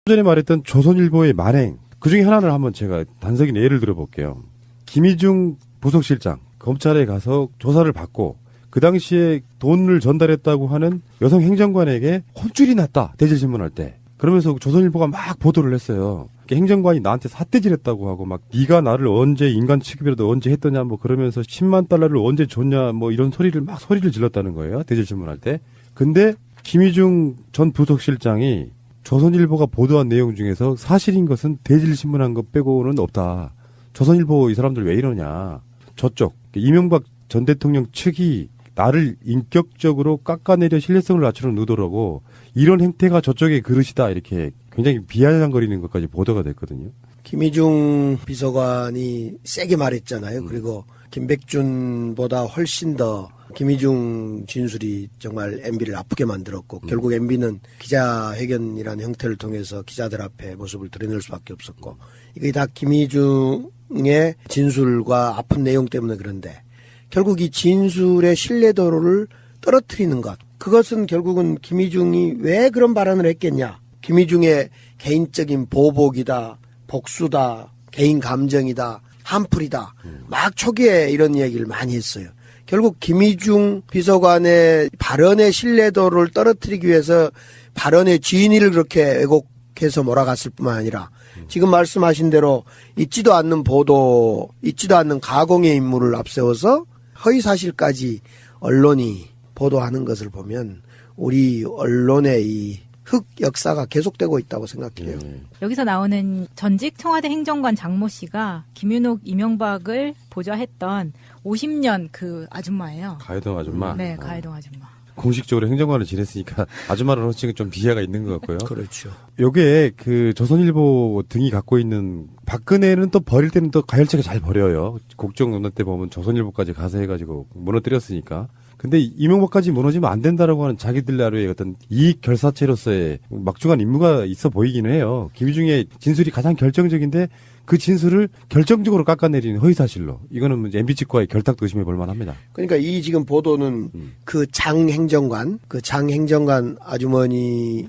전에 말했던 조선일보의 만행, 그 중에 하나를 한번 제가 단적인 예를 들어볼게요. 김희중 부속실장, 검찰에 가서 조사를 받고 그 당시에 돈을 전달했다고 하는 여성 행정관에게 혼쭐이 났다, 대질신문할 때. 그러면서 조선일보가 막 보도를 했어요. 행정관이 나한테 삿대질했다고 하고 막 네가 나를 언제 인간 취급이라도 언제 했더냐 뭐 그러면서 10만 달러를 언제 줬냐 뭐 이런 소리를 질렀다는 거예요. 대질신문할 때. 근데 김희중 전 부속실장이 조선일보가 보도한 내용 중에서 사실인 것은 대질신문한 것 빼고는 없다. 조선일보 이 사람들 왜 이러냐. 저쪽 이명박 전 대통령 측이 나를 인격적으로 깎아내려 신뢰성을 낮추는 의도라고 이런 행태가 저쪽의 그릇이다 이렇게 굉장히 비아냥거리는 것까지 보도가 됐거든요. 김희중 비서관이 세게 말했잖아요. 그리고 김백준보다 훨씬 더 김희중 진술이 정말 MB를 아프게 만들었고 결국 MB는 기자회견이라는 형태를 통해서 기자들 앞에 모습을 드러낼 수밖에 없었고 이게 다 김희중의 진술과 아픈 내용 때문에 그런데 결국 이 진술의 신뢰도를 떨어뜨리는 것. 그것은 결국은 김희중이 왜 그런 발언을 했겠냐. 김희중의 개인적인 보복이다, 복수다, 개인 감정이다, 한풀이다. 막 초기에 이런 얘기를 많이 했어요. 결국 김희중 비서관의 발언의 신뢰도를 떨어뜨리기 위해서 발언의 진위를 그렇게 왜곡해서 몰아갔을 뿐만 아니라 지금 말씀하신 대로 있지도 않는 보도, 있지도 않는 가공의 인물을 앞세워서 허위사실까지 언론이 보도하는 것을 보면 우리 언론의 이 흑 역사가 계속되고 있다고 생각해요. 여기서 나오는 전직 청와대 행정관 장모 씨가 김윤옥, 이명박을 보좌했던 50년 그 아줌마예요. 가해동 아줌마? 네, 가해동 아줌마. 공식적으로 행정관을 지냈으니까 아줌마를 호칭은 좀 비하가 있는 것 같고요. 그렇죠. 요게 그 조선일보 등이 갖고 있는 박근혜는 또 버릴 때는 또 가열차게 잘 버려요. 국정농단 때 보면 조선일보까지 가서 해가지고 무너뜨렸으니까. 근데 이명박까지 무너지면 안 된다라고 하는 자기들 나름의 어떤 이익 결사체로서의 막중한 임무가 있어 보이기는 해요. 김희중의 진술이 가장 결정적인데 그 진술을 결정적으로 깎아내리는 허위사실로. 이거는 MB 측과의 결탁도 의심해 볼 만합니다. 그러니까 이 지금 보도는 그 장 행정관 아주머니가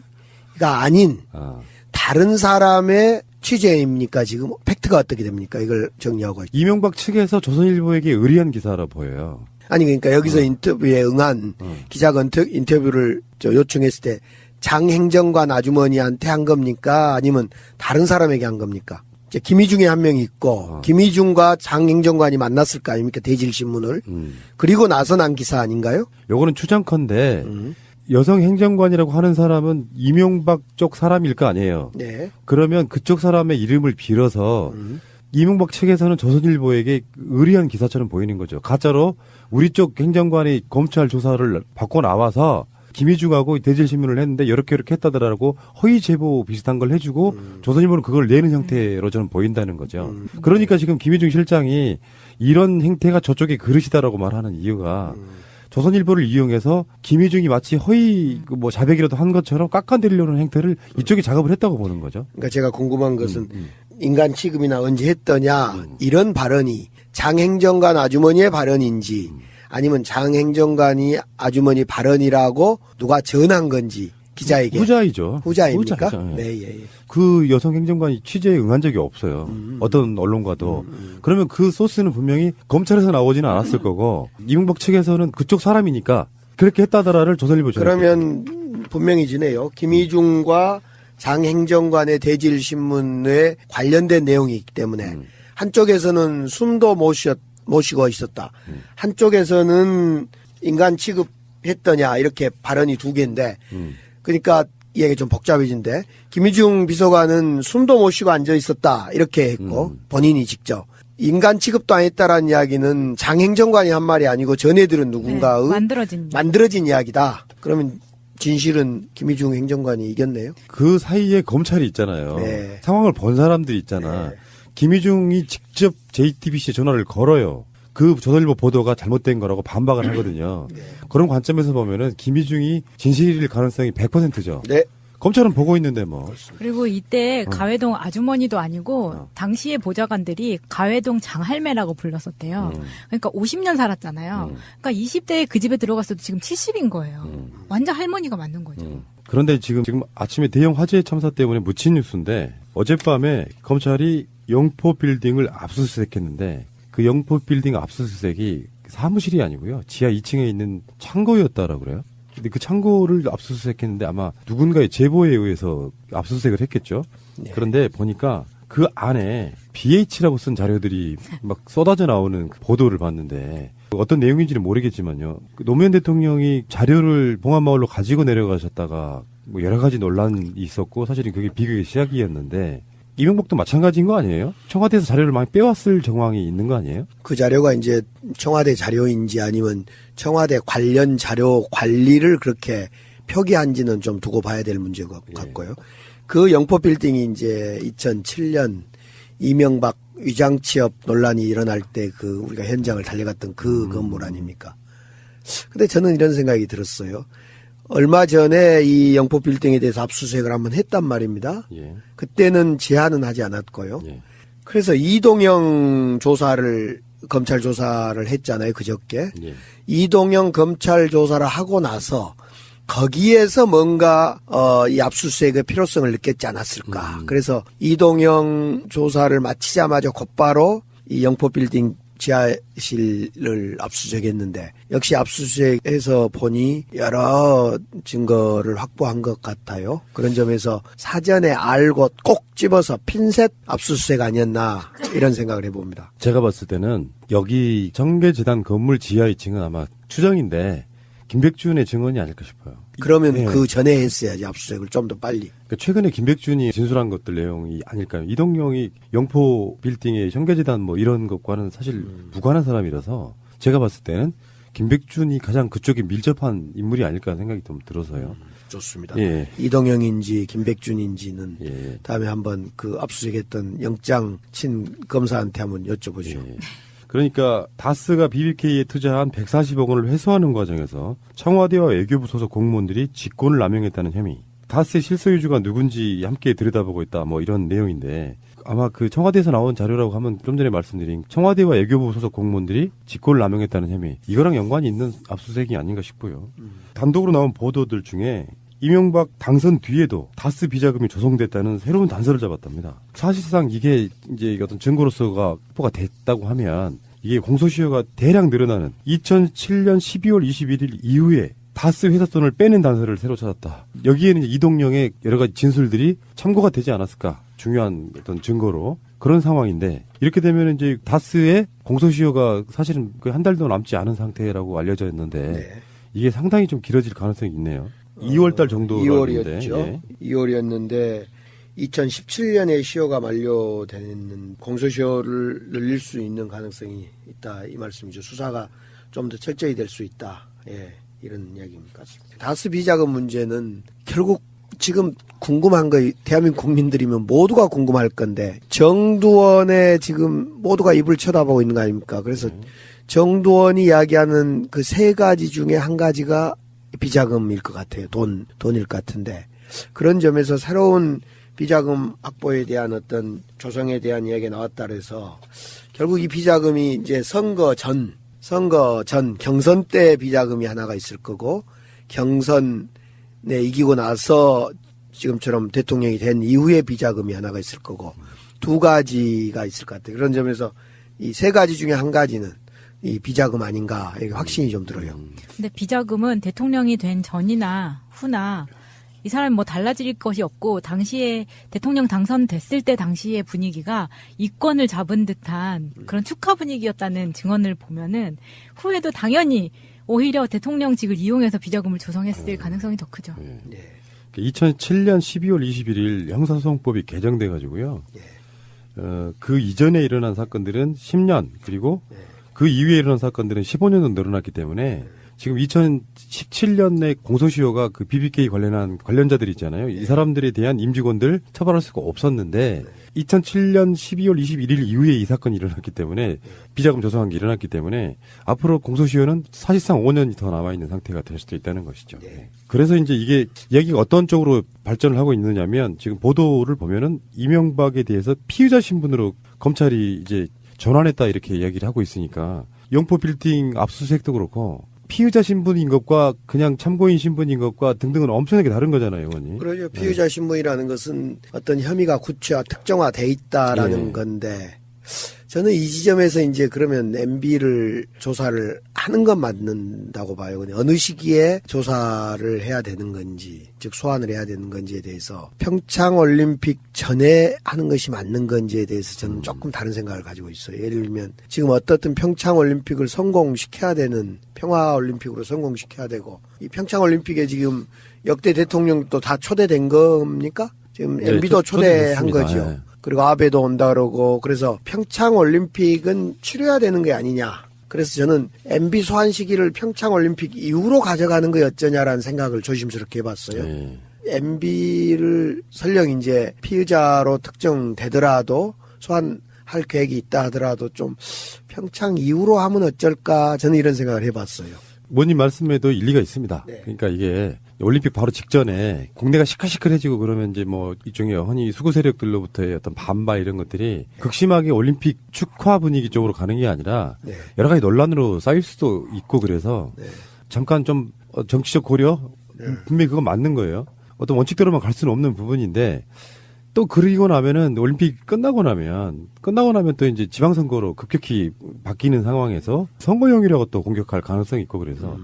아닌 다른 사람의 취재입니까? 지금 팩트가 어떻게 됩니까? 이걸 정리하고 있죠. 이명박 측에서 조선일보에게 의리한 기사라 보여요. 아니 그러니까 여기서 인터뷰에 응한 기자가 인터뷰를 요청했을 때 장 행정관 아주머니한테 한 겁니까? 아니면 다른 사람에게 한 겁니까? 이제 김희중에 한 명이 있고 김희중과 장 행정관이 만났을 거 아닙니까? 대질신문을. 그리고 나서 난 기사 아닌가요? 요거는 추정컨대 여성 행정관이라고 하는 사람은 이명박 쪽 사람일 거 아니에요. 네. 그러면 그쪽 사람의 이름을 빌어서 이명박 측에서는 조선일보에게 의리한 기사처럼 보이는 거죠. 가짜로 우리 쪽 행정관이 검찰 조사를 받고 나와서 김희중하고 대질신문을 했는데 이렇게 했다더라고 허위 제보 비슷한 걸 해주고 조선일보는 그걸 내는 형태로 저는 보인다는 거죠. 그러니까 지금 김희중 실장이 이런 행태가 저쪽의 그릇이다라고 말하는 이유가 조선일보를 이용해서 김희중이 마치 허위 뭐 자백이라도 한 것처럼 깎아내리려는 행태를 이쪽이 작업을 했다고 보는 거죠. 그러니까 제가 궁금한 것은 인간 취급이나 언제 했더냐 이런 발언이 장 행정관 아주머니의 발언인지 아니면 장 행정관이 아주머니 발언이라고 누가 전한 건지 기자에게. 후자이죠. 후자입니까? 후자죠. 네, 예. 그 여성 행정관이 취재에 응한 적이 없어요. 어떤 언론과도. 그러면 그 소스는 분명히 검찰에서 나오지는 않았을 거고 이명박 측에서는 그쪽 사람이니까 그렇게 했다더라를 조선일보 그러면 분명히 지네요. 김희중과 장 행정관의 대질신문에 관련된 내용이 있기 때문에 한쪽에서는 숨도 모시고 있었다. 한쪽에서는 인간 취급했더냐 이렇게 발언이 두 개인데 그러니까 이야기 좀 복잡해진데 김희중 비서관은 숨도 못 쉬고 앉아 있었다 이렇게 했고 본인이 직접 인간 취급도 안 했다라는 이야기는 장 행정관이 한 말이 아니고 전해들은 누군가의 만들어진 이야기다. 그러면 진실은 김희중 행정관이 이겼네요. 그 사이에 검찰이 있잖아요. 네. 상황을 본 사람들이 있잖아. 네. 김희중이 직접 JTBC에 전화를 걸어요. 그 조선일보 보도가 잘못된 거라고 반박을 하거든요. 네. 그런 관점에서 보면은 김희중이 진실일 가능성이 100%죠. 네. 검찰은 보고 있는데 뭐. 그리고 이때 가회동 아주머니도 아니고 당시의 보좌관들이 가회동 장할매라고 불렀었대요. 그러니까 50년 살았잖아요. 그러니까 20대에 그 집에 들어갔어도 지금 70인 거예요. 완전 할머니가 맞는 거죠. 그런데 지금 아침에 대형 화재 참사 때문에 묻힌 뉴스인데 어젯밤에 검찰이 영포 빌딩을 압수수색했는데 그 영포 빌딩 압수수색이 사무실이 아니고요. 지하 2층에 있는 창고였다라고 그래요. 근데 그 창고를 압수수색했는데 아마 누군가의 제보에 의해서 압수수색을 했겠죠. 네. 그런데 보니까 그 안에 BH라고 쓴 자료들이 막 쏟아져 나오는 그 보도를 봤는데 어떤 내용인지는 모르겠지만요. 그 노무현 대통령이 자료를 봉안마을로 가지고 내려가셨다가 뭐 여러 가지 논란이 있었고 사실은 그게 비극의 시작이었는데 이명박도 마찬가지인 거 아니에요? 청와대에서 자료를 많이 빼왔을 정황이 있는 거 아니에요? 그 자료가 이제 청와대 자료인지 아니면 청와대 관련 자료 관리를 그렇게 표기한지는 좀 두고 봐야 될 문제 같고요. 그 영포 빌딩이 이제 2007년 이명박 위장 취업 논란이 일어날 때 그 우리가 현장을 달려갔던 그 건물 아닙니까? 근데 저는 이런 생각이 들었어요. 얼마 전에 이 영포 빌딩에 대해서 압수수색을 한번 했단 말입니다. 예. 그때는 제한은 하지 않았고요. 예. 그래서 이동영 조사를 검찰 조사를 했잖아요. 그저께. 예. 이동영 검찰 조사를 하고 나서 거기에서 뭔가 이 압수수색의 필요성을 느꼈지 않았을까. 그래서 이동영 조사를 마치자마자 곧바로 이 영포 빌딩 지하실을 압수수색했는데 역시 압수수색해서 보니 여러 증거를 확보한 것 같아요. 그런 점에서 사전에 알고 꼭 집어서 핀셋 압수수색 아니었나 이런 생각을 해봅니다. 제가 봤을 때는 여기 정계재단 건물 지하 2층은 아마 추정인데 김백준의 증언이 아닐까 싶어요. 그러면 예. 그 전에 했어야지 압수수색을 좀 더 빨리. 그러니까 최근에 김백준이 진술한 것들 내용이 아닐까요? 이동영이 영포 빌딩의 정계재단 뭐 이런 것과는 사실 무관한 사람이라서 제가 봤을 때는 김백준이 가장 그쪽에 밀접한 인물이 아닐까 생각이 좀 들어서요. 좋습니다. 예. 이동영인지 김백준인지는 예. 다음에 한번 그 압수수색했던 영장 친 검사한테 한번 여쭤보죠. 예. 그러니까 다스가 BBK에 투자한 140억 원을 회수하는 과정에서 청와대와 외교부 소속 공무원들이 직권을 남용했다는 혐의. 다스의 실소유주가 누군지 함께 들여다보고 있다. 뭐 이런 내용인데 아마 그 청와대에서 나온 자료라고 하면 좀 전에 말씀드린 청와대와 외교부 소속 공무원들이 직권을 남용했다는 혐의. 이거랑 연관이 있는 압수수색이 아닌가 싶고요. 단독으로 나온 보도들 중에 이명박 당선 뒤에도 다스 비자금이 조성됐다는 새로운 단서를 잡았답니다. 사실상 이게 이제 어떤 증거로서가 확보가 됐다고 하면 이게 공소시효가 대량 늘어나는 2007년 12월 21일 이후에 다스 회사 돈을 빼낸 단서를 새로 찾았다. 여기에는 이제 이동영의 여러 가지 진술들이 참고가 되지 않았을까. 중요한 어떤 증거로. 그런 상황인데 이렇게 되면 이제 다스의 공소시효가 사실은 거의 한 달도 남지 않은 상태라고 알려져 있는데 네. 이게 상당히 좀 길어질 가능성이 있네요. 2월달 정도 2월이었죠. 예. 2월이었는데 2017년에 시효가 만료되는 공소시효를 늘릴 수 있는 가능성이 있다 이 말씀이죠. 수사가 좀 더 철저히 될 수 있다. 예, 이런 이야기인 것 같습니다. 다스 비자금 문제는 결국 지금 궁금한 거 대한민국 국민들이면 모두가 궁금할 건데 정두원의 지금 모두가 입을 쳐다보고 있는 거 아닙니까? 그래서 정두원이 이야기하는 그 세 가지 중에 한 가지가 비자금일 것 같아요. 돈일 것 같은데 그런 점에서 새로운 비자금 확보에 대한 어떤 조성에 대한 이야기가 나왔다 그래서 결국 이 비자금이 이제 선거 전 경선 때 비자금이 하나가 있을 거고 경선에 이기고 나서 지금처럼 대통령이 된 이후에 비자금이 하나가 있을 거고 두 가지가 있을 것 같아요. 그런 점에서 이 세 가지 중에 한 가지는 이 비자금 아닌가 이게 확신이 좀 들어요. 근데 비자금은 대통령이 된 전이나 후나 이 사람이 뭐 달라질 것이 없고 당시에 대통령 당선됐을 때 당시의 분위기가 이권을 잡은 듯한 그런 축하 분위기였다는 증언을 보면은 후에도 당연히 오히려 대통령직을 이용해서 비자금을 조성했을 가능성이 더 크죠. 네. 2007년 12월 21일 형사소송법이 개정돼 가지고요. 그 이전에 일어난 사건들은 10년 그리고 그 이후에 일어난 사건들은 15년도 늘어났기 때문에 지금 2017년에 공소시효가 그 BBK 관련한 관련자들 있잖아요. 이 사람들에 대한 임직원들 처벌할 수가 없었는데 2007년 12월 21일 이후에 이 사건이 일어났기 때문에 비자금 조성한 게 일어났기 때문에 앞으로 공소시효는 사실상 5년이 더 남아있는 상태가 될 수도 있다는 것이죠. 그래서 이제 이게 이야기가 어떤 쪽으로 발전을 하고 있느냐면 지금 보도를 보면은 이명박에 대해서 피의자 신분으로 검찰이 이제 전환했다 이렇게 이야기를 하고 있으니까 영포 빌딩 압수수색도 그렇고 피의자 신분인 것과 그냥 참고인 신분인 것과 등등은 엄청나게 다른 거잖아요, 의원님. 그러죠. 피의자 신분이라는 것은 어떤 혐의가 구체화, 특정화돼 있다라는 예. 건데, 저는 이 지점에서 이제 그러면 MB를 조사를 하는 건 맞는다고 봐요. 근데 어느 시기에 조사를 해야 되는 건지, 즉 소환을 해야 되는 건지에 대해서 평창 올림픽 전에 하는 것이 맞는 건지에 대해서 저는 조금 다른 생각을 가지고 있어요. 예를 들면 지금 어떻든 평창 올림픽을 성공시켜야 되는, 평화 올림픽으로 성공시켜야 되고, 이 평창 올림픽에 지금 역대 대통령도 다 초대된 겁니까? 지금 네, MB도 초대한 초대됐습니다. 거죠. 예. 그리고 아베도 온다 그러고, 그래서 평창 올림픽은 치러야 되는 게 아니냐. 그래서 저는 MB 소환 시기를 평창 올림픽 이후로 가져가는 게 어쩌냐라는 생각을 조심스럽게 해봤어요. 예. MB를 설령 이제 피의자로 특정되더라도 소환할 계획이 있다 하더라도 좀 평창 이후로 하면 어쩔까, 저는 이런 생각을 해봤어요. 의원님 말씀에도 일리가 있습니다. 네. 그러니까 이게 올림픽 바로 직전에 국내가 시끌시끌해지고 그러면 이제 뭐 일종의 허니 수구 세력들로부터의 어떤 반발 이런 것들이 극심하게 올림픽 축하 분위기 쪽으로 가는 게 아니라 네. 여러 가지 논란으로 쌓일 수도 있고 그래서 네. 잠깐 좀 정치적 고려 분명히 그건 맞는 거예요. 어떤 원칙대로만 갈 수는 없는 부분인데 또 그러고 나면은 올림픽 끝나고 나면 또 이제 지방선거로 급격히 바뀌는 상황에서 선거용이라고 또 공격할 가능성이 있고 그래서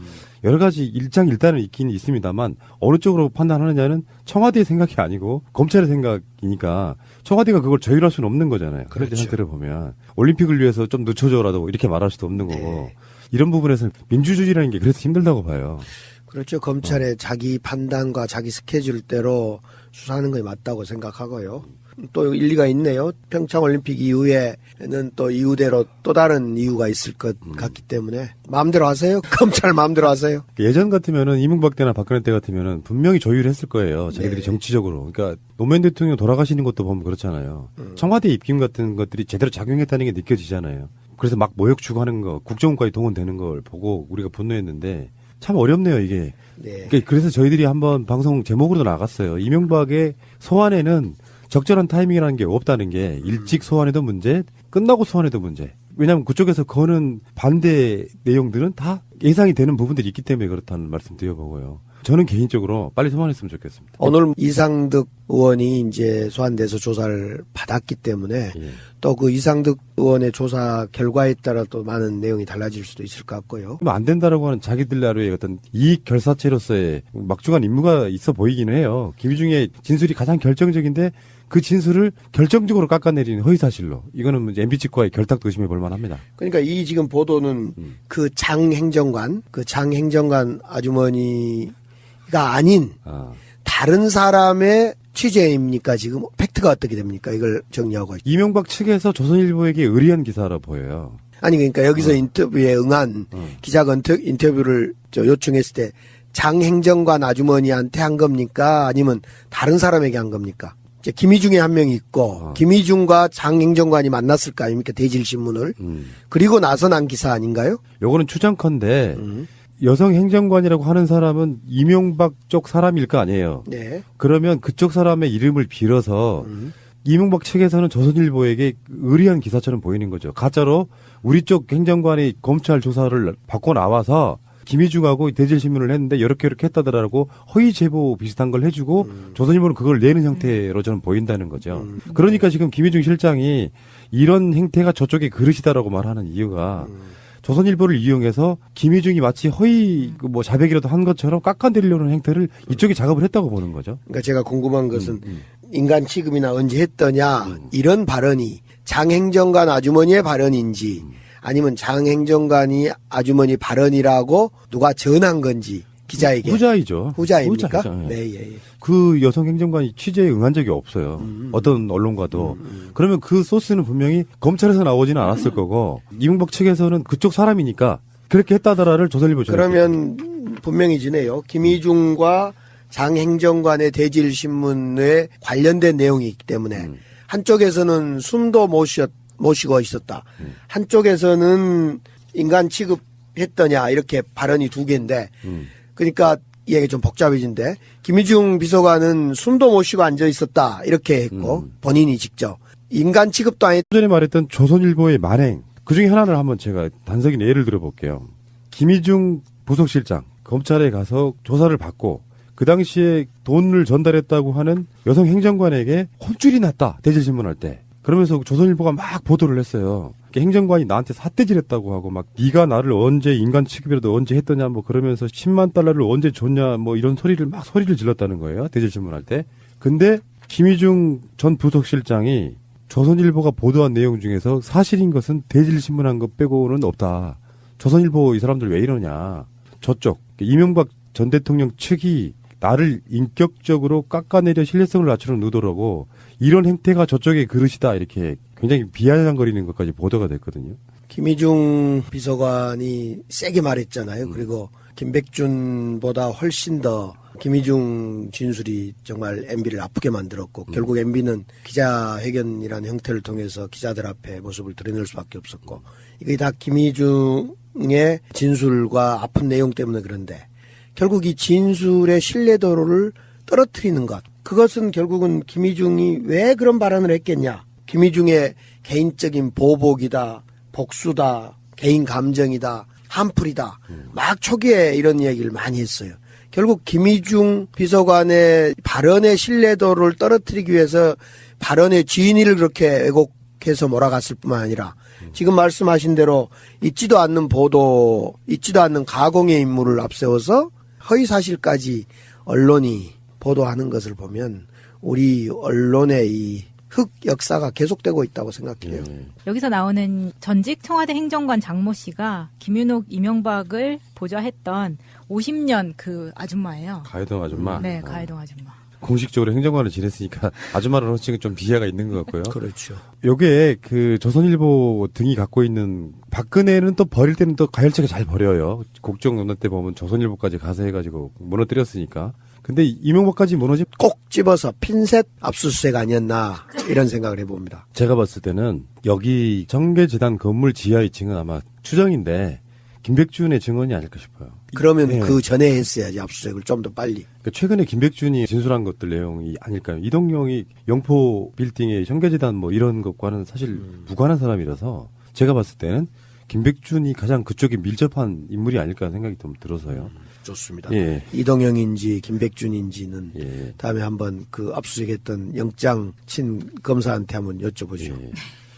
여러 가지 일장일단은 있긴 있습니다만 어느 쪽으로 판단하느냐는 청와대의 생각이 아니고 검찰의 생각이니까 청와대가 그걸 조율할 수는 없는 거잖아요. 그런 그렇죠. 상태를 보면 올림픽을 위해서 좀 늦춰줘라도 이렇게 말할 수도 없는 거고 이런 부분에서는 민주주의라는 게 그래서 힘들다고 봐요. 그렇죠. 검찰의 자기 판단과 자기 스케줄대로 수사하는 것이 맞다고 생각하고요. 또 일리가 있네요. 평창 올림픽 이후에는 또 이유대로 또 다른 이유가 있을 것 같기 때문에 마음대로 하세요. 검찰 마음대로 하세요. 예전 같으면은 이명박 때나 박근혜 때 같으면은 분명히 조율했을 거예요. 자기들이 네. 정치적으로. 그러니까 노무현 대통령 돌아가시는 것도 보면 그렇잖아요. 청와대 입김 같은 것들이 제대로 작용했다는 게 느껴지잖아요. 그래서 막 모욕 추구하는 거, 국정원까지 동원되는 걸 보고 우리가 분노했는데 참 어렵네요, 이게. 네. 그래서 저희들이 한번 방송 제목으로도 나갔어요. 이명박의 소환에는 적절한 타이밍이라는 게 없다는 게 일찍 소환해도 문제, 끝나고 소환해도 문제. 왜냐하면 그쪽에서 거는 반대 내용들은 다 예상이 되는 부분들이 있기 때문에 그렇다는 말씀 드려보고요. 저는 개인적으로 빨리 소환했으면 좋겠습니다. 오늘 이상득 의원이 이제 소환돼서 조사를 받았기 때문에 예. 또 그 이상득 의원의 조사 결과에 따라 또 많은 내용이 달라질 수도 있을 것 같고요. 그러면 안 된다라고 하는 자기들 나름의 어떤 이익 결사체로서의 막중한 임무가 있어 보이기는 해요. 김희중의 진술이 가장 결정적인데 그 진술을 결정적으로 깎아내리는 허위사실로. 이거는 MB 측과의 결탁도 의심해 볼 만합니다. 그러니까 이 지금 보도는 그 장 행정관 아주머니가 아닌 아. 다른 사람의 취재입니까? 지금 팩트가 어떻게 됩니까? 이걸 정리하고. 이명박 측에서 조선일보에게 의리한 기사라 보여요. 아니 그러니까 여기서 인터뷰에 응한 기자가 인터뷰를 요청했을 때 장 행정관 아주머니한테 한 겁니까? 아니면 다른 사람에게 한 겁니까? 이제 김희중에 한 명이 있고 김희중과 장 행정관이 만났을 거 아닙니까? 대질신문을. 그리고 나서 난 기사 아닌가요? 요거는 추정컨대 여성 행정관이라고 하는 사람은 이명박 쪽 사람일 거 아니에요. 네. 그러면 그쪽 사람의 이름을 빌어서 이명박 측에서는 조선일보에게 의리한 기사처럼 보이는 거죠. 가짜로 우리 쪽 행정관이 검찰 조사를 받고 나와서 김희중하고 대질신문을 했는데 이렇게 했다더라고 허위 제보 비슷한 걸 해주고 조선일보는 그걸 내는 형태로 저는 보인다는 거죠. 그러니까 지금 김희중 실장이 이런 행태가 저쪽의 그릇이다라고 말하는 이유가 조선일보를 이용해서 김희중이 마치 허위 뭐 자백이라도 한 것처럼 깎아내리려는 행태를 이쪽이 작업을 했다고 보는 거죠. 그러니까 제가 궁금한 것은 인간 취급이나 언제 했더냐 이런 발언이 장 행정관 아주머니의 발언인지 아니면 장 행정관이 아주머니 발언이라고 누가 전한 건지 기자에게. 후자이죠. 후자입니까? 후자죠. 예. 네, 예. 그 여성 행정관이 취재에 응한 적이 없어요. 어떤 언론과도. 그러면 그 소스는 분명히 검찰에서 나오지는 않았을 거고 이명박 측에서는 그쪽 사람이니까 그렇게 했다더라를 조선일보 그러면 분명히 지네요. 김희중과 장 행정관의 대질신문에 관련된 내용이 있기 때문에 한쪽에서는 숨도 모시고 있었다. 한쪽에서는 인간 취급했더냐 이렇게 발언이 두 개인데 그러니까 이게 좀 복잡해진데 김희중 비서관은 숨도 못 쉬고 앉아 있었다 이렇게 했고 본인이 직접 인간 취급도 안 했. 전에 말했던 조선일보의 만행 그 중에 하나를 한번 제가 단적인 예를 들어볼게요. 김희중 부속실장 검찰에 가서 조사를 받고 그 당시에 돈을 전달했다고 하는 여성 행정관에게 혼쭐이 났다. 대질신문할 때. 그러면서 조선일보가 막 보도를 했어요. 행정관이 나한테 삿대질했다고 하고 막 네가 나를 언제 인간 취급이라도 언제 했더냐 뭐 그러면서 10만 달러를 언제 줬냐 뭐 이런 소리를 질렀다는 거예요. 대질신문할 때. 근데 김희중 전 부속실장이 조선일보가 보도한 내용 중에서 사실인 것은 대질신문한 것 빼고는 없다. 조선일보 이 사람들 왜 이러냐. 저쪽 이명박 전 대통령 측이 나를 인격적으로 깎아내려 신뢰성을 낮추는 의도라고 이런 행태가 저쪽의 그릇이다 이렇게 굉장히 비아냥거리는 것까지 보도가 됐거든요. 김희중 비서관이 세게 말했잖아요. 그리고 김백준보다 훨씬 더 김희중 진술이 정말 MB를 아프게 만들었고 결국 MB는 기자회견이라는 형태를 통해서 기자들 앞에 모습을 드러낼 수밖에 없었고 이게 다 김희중의 진술과 아픈 내용 때문에 그런데 결국 이 진술의 신뢰도를 떨어뜨리는 것. 그것은 결국은 김희중이 왜 그런 발언을 했겠냐. 김희중의 개인적인 보복이다, 복수다, 개인 감정이다, 한풀이다. 막 초기에 이런 얘기를 많이 했어요. 결국 김희중 비서관의 발언의 신뢰도를 떨어뜨리기 위해서 발언의 진위를 그렇게 왜곡해서 몰아갔을 뿐만 아니라 지금 말씀하신 대로 있지도 않는 보도, 있지도 않는 가공의 인물을 앞세워서 허위사실까지 언론이 보도하는 것을 보면 우리 언론의 이 흑 역사가 계속되고 있다고 생각해요. 여기서 나오는 전직 청와대 행정관 장모 씨가 김윤옥, 이명박을 보좌했던 50년 그 아줌마예요. 가해동 아줌마. 네, 가해동 아줌마. 공식적으로 행정관을 지냈으니까 아줌마라는 호칭은 좀 비하가 있는 것 같고요. 그렇죠. 요게 그 조선일보 등이 갖고 있는 박근혜는 또 버릴 때는 또 가열차게 잘 버려요. 국정농단 때 보면 조선일보까지 가서 해가지고 무너뜨렸으니까. 근데 이명박까지 무너지 꼭 집어서 핀셋 압수수색 아니었나 이런 생각을 해봅니다. 제가 봤을 때는 여기 정계재단 건물 지하 2층은 아마 추정인데 김백준의 증언이 아닐까 싶어요. 그러면 네. 그 전에 했어야지 압수수색을 좀 더 빨리. 그러니까 최근에 김백준이 진술한 것들 내용이 아닐까요? 이동영이 영포 빌딩의 정계재단 뭐 이런 것과는 사실 무관한 사람이라서 제가 봤을 때는 김백준이 가장 그쪽에 밀접한 인물이 아닐까 생각이 좀 들어서요. 좋습니다. 예. 이동영인지 김백준인지는 예. 다음에 한번 그 압수수색했던 영장 친 검사한테 한번 여쭤보죠. 예.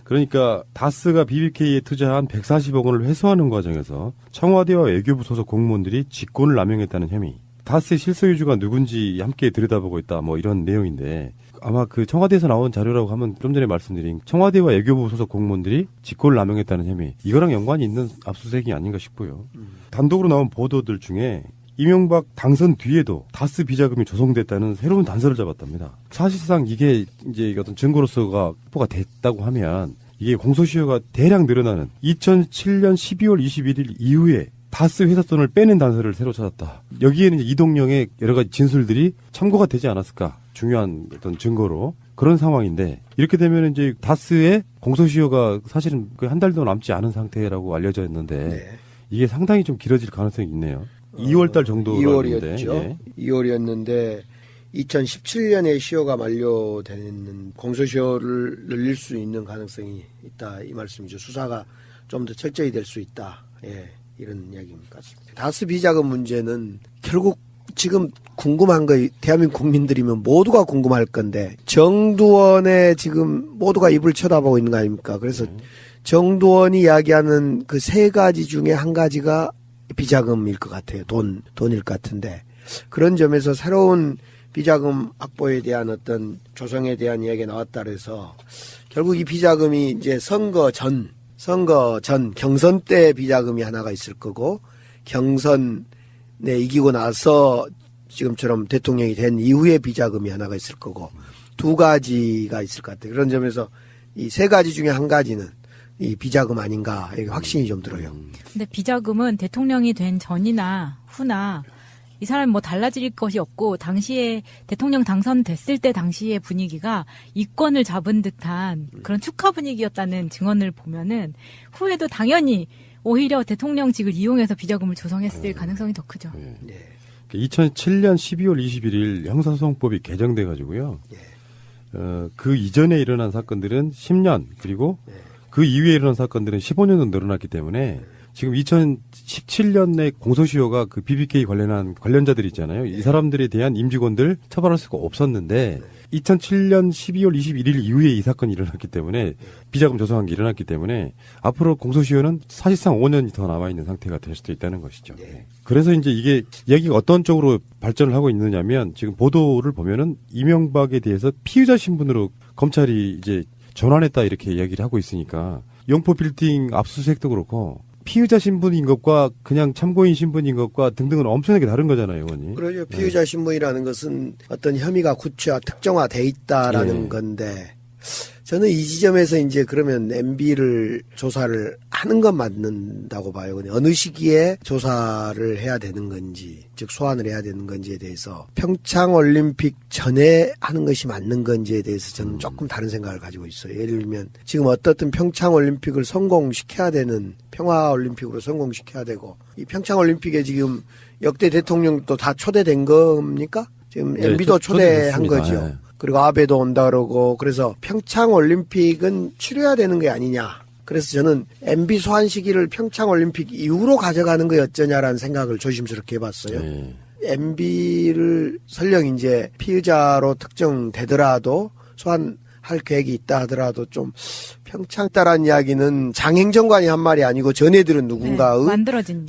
그러니까 다스가 BBK에 투자한 140억 원을 회수하는 과정에서 청와대와 외교부 소속 공무원들이 직권을 남용했다는 혐의. 다스의 실소유주가 누군지 함께 들여다보고 있다. 뭐 이런 내용인데 아마 그 청와대에서 나온 자료라고 하면 좀 전에 말씀드린 청와대와 외교부 소속 공무원들이 직권을 남용했다는 혐의. 이거랑 연관이 있는 압수수색이 아닌가 싶고요. 단독으로 나온 보도들 중에 이명박 당선 뒤에도 다스 비자금이 조성됐다는 새로운 단서를 잡았답니다. 사실상 이게 이제 어떤 증거로서가 확보가 됐다고 하면 이게 공소시효가 대량 늘어나는 2007년 12월 21일 이후에 다스 회사 돈을 빼낸 단서를 새로 찾았다. 여기에는 이제 이동영의 여러 가지 진술들이 참고가 되지 않았을까. 중요한 어떤 증거로. 그런 상황인데 이렇게 되면 이제 다스의 공소시효가 사실은 거의 한 달도 남지 않은 상태라고 알려져 있는데 네. 이게 상당히 좀 길어질 가능성이 있네요. 2월달 정도 2월이었죠. 예. 2월이었는데 2017년에 시효가 만료되는 공소시효를 늘릴 수 있는 가능성이 있다 이 말씀이죠. 수사가 좀 더 철저히 될 수 있다. 예, 이런 이야기인 것 같습니다. 다스 비자금 문제는 결국 지금 궁금한 거 대한민국 국민들이면 모두가 궁금할 건데 정두원의 지금 모두가 입을 쳐다보고 있는 거 아닙니까? 그래서 정두원이 이야기하는 그 세 가지 중에 한 가지가 비자금일 것 같아요. 돈일 것 같은데 그런 점에서 새로운 비자금 확보에 대한 어떤 조성에 대한 이야기가 나왔다 그래서 결국 이 비자금이 이제 선거 전 경선 때 비자금이 하나가 있을 거고 경선에 이기고 나서 지금처럼 대통령이 된 이후에 비자금이 하나가 있을 거고 두 가지가 있을 것 같아요. 그런 점에서 이 세 가지 중에 한 가지는 이 비자금 아닌가 이게 확신이 좀 들어요. 근데 비자금은 대통령이 된 전이나 후나 이 사람이 뭐 달라질 것이 없고 당시에 대통령 당선됐을 때 당시의 분위기가 이권을 잡은 듯한 그런 축하 분위기였다는 증언을 보면은 후에도 당연히 오히려 대통령직을 이용해서 비자금을 조성했을 가능성이 더 크죠. 네. 2007년 12월 21일 형사소송법이 개정돼 가지고요. 그 이전에 일어난 사건들은 10년 그리고 그 이후에 일어난 사건들은 15년도 늘어났기 때문에 지금 2017년에 공소시효가 그 BBK 관련한 관련자들 있잖아요. 이 사람들에 대한 임직원들 처벌할 수가 없었는데 2007년 12월 21일 이후에 이 사건이 일어났기 때문에 비자금 조성한 게 일어났기 때문에 앞으로 공소시효는 사실상 5년이 더 남아있는 상태가 될 수도 있다는 것이죠. 그래서 이제 이게 이야기가 어떤 쪽으로 발전을 하고 있느냐면 지금 보도를 보면은 이명박에 대해서 피의자 신분으로 검찰이 이제 전환했다 이렇게 이야기를 하고 있으니까 영포 빌딩 압수수색도 그렇고 피의자 신분인 것과 그냥 참고인 신분인 것과 등등은 엄청나게 다른 거잖아요, 의원님. 그러죠. 피의자 신분이라는 것은 어떤 혐의가 구체화, 특정화돼 있다라는 건데 저는 이 지점에서 이제 그러면 MB를 조사를 하는 건 맞는다고 봐요. 근데 어느 시기에 조사를 해야 되는 건지, 즉 소환을 해야 되는 건지에 대해서 평창 올림픽 전에 하는 것이 맞는 건지에 대해서 저는 조금 다른 생각을 가지고 있어요. 예를 들면 지금 어떻든 평창 올림픽을 성공시켜야 되는 평화 올림픽으로 성공시켜야 되고 이 평창 올림픽에 지금 역대 대통령도 다 초대된 겁니까? 지금 네, MB도 초대한 초대됐습니다. 거죠. 네. 그리고 아베도 온다 그러고 그래서 평창 올림픽은 치러야 되는 게 아니냐. 그래서 저는 MB 소환 시기를 평창 올림픽 이후로 가져가는 거 어쩌냐라는 생각을 조심스럽게 해봤어요. MB를 설령 이제 피의자로 특정되더라도 소환할 계획이 있다 하더라도 좀 평창 따란 이야기는 장행정관이 한 말이 아니고 전애들은 누군가의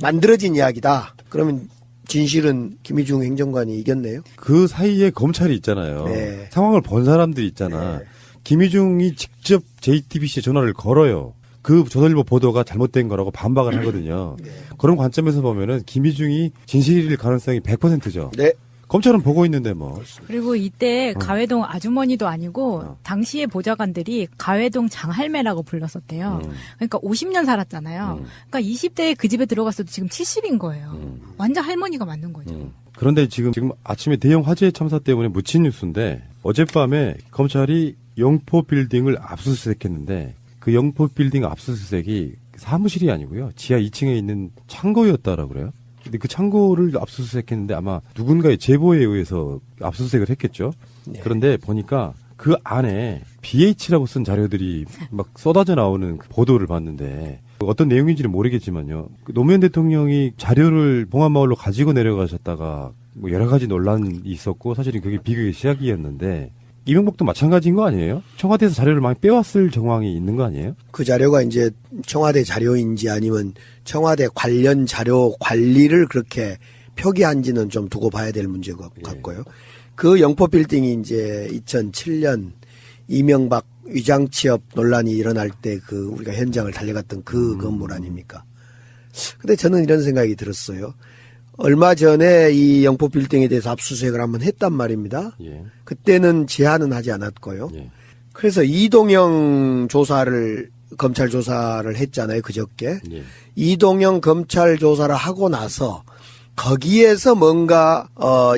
만들어진 이야기다. 그러면 진실은 김희중 행정관이 이겼네요. 그 사이에 검찰이 있잖아요. 네. 상황을 본 사람들이 있잖아. 김희중이 직접 JTBC에 전화를 걸어요. 그 조선일보 보도가 잘못된 거라고 반박을 하거든요. 그런 관점에서 보면은 김희중이 진실일 가능성이 100%죠. 네. 검찰은 보고 있는데 뭐. 그리고 이때 가회동 아주머니도 아니고 당시의 보좌관들이 가회동 장할매라고 불렀었대요. 그러니까 50년 살았잖아요. 그러니까 20대에 그 집에 들어갔어도 지금 70인 거예요. 완전 할머니가 맞는 거죠. 그런데 지금 아침에 대형 화재 참사 때문에 묻힌 뉴스인데 어젯밤에 검찰이 영포 빌딩을 압수수색했는데 그 영포 빌딩 압수수색이 사무실이 아니고요. 지하 2층에 있는 창고였다라고 그래요. 근데 그 창고를 압수수색했는데 아마 누군가의 제보에 의해서 압수수색을 했겠죠. 네. 그런데 보니까 그 안에 BH라고 쓴 자료들이 막 쏟아져 나오는 그 보도를 봤는데 어떤 내용인지는 모르겠지만요. 노무현 대통령이 자료를 봉안마을로 가지고 내려가셨다가 뭐 여러 가지 논란이 있었고 사실은 그게 비극의 시작이었는데 이명박도 마찬가지인 거 아니에요? 청와대에서 자료를 많이 빼왔을 정황이 있는 거 아니에요? 그 자료가 이제 청와대 자료인지 아니면 청와대 관련 자료 관리를 그렇게 표기한지는 좀 두고 봐야 될 문제 같고요. 그 영포 빌딩이 이제 2007년 이명박 위장 취업 논란이 일어날 때 그 우리가 현장을 달려갔던 그 건물 아닙니까? 근데 저는 이런 생각이 들었어요. 얼마 전에 이 영포 빌딩에 대해서 압수수색을 한번 했단 말입니다. 그때는 제한은 하지 않았고요. 그래서 이동영 검찰 조사를 했잖아요. 그저께. 이동영 검찰 조사를 하고 나서 거기에서 뭔가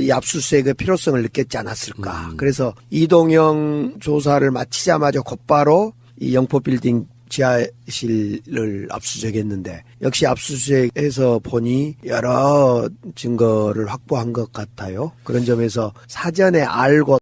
이 압수수색의 필요성을 느꼈지 않았을까. 그래서 이동영 조사를 마치자마자 곧바로 이 영포 빌딩 지하실을 압수수색했는데 역시 압수수색해서 보니 여러 증거를 확보한 것 같아요. 그런 점에서 사전에 알고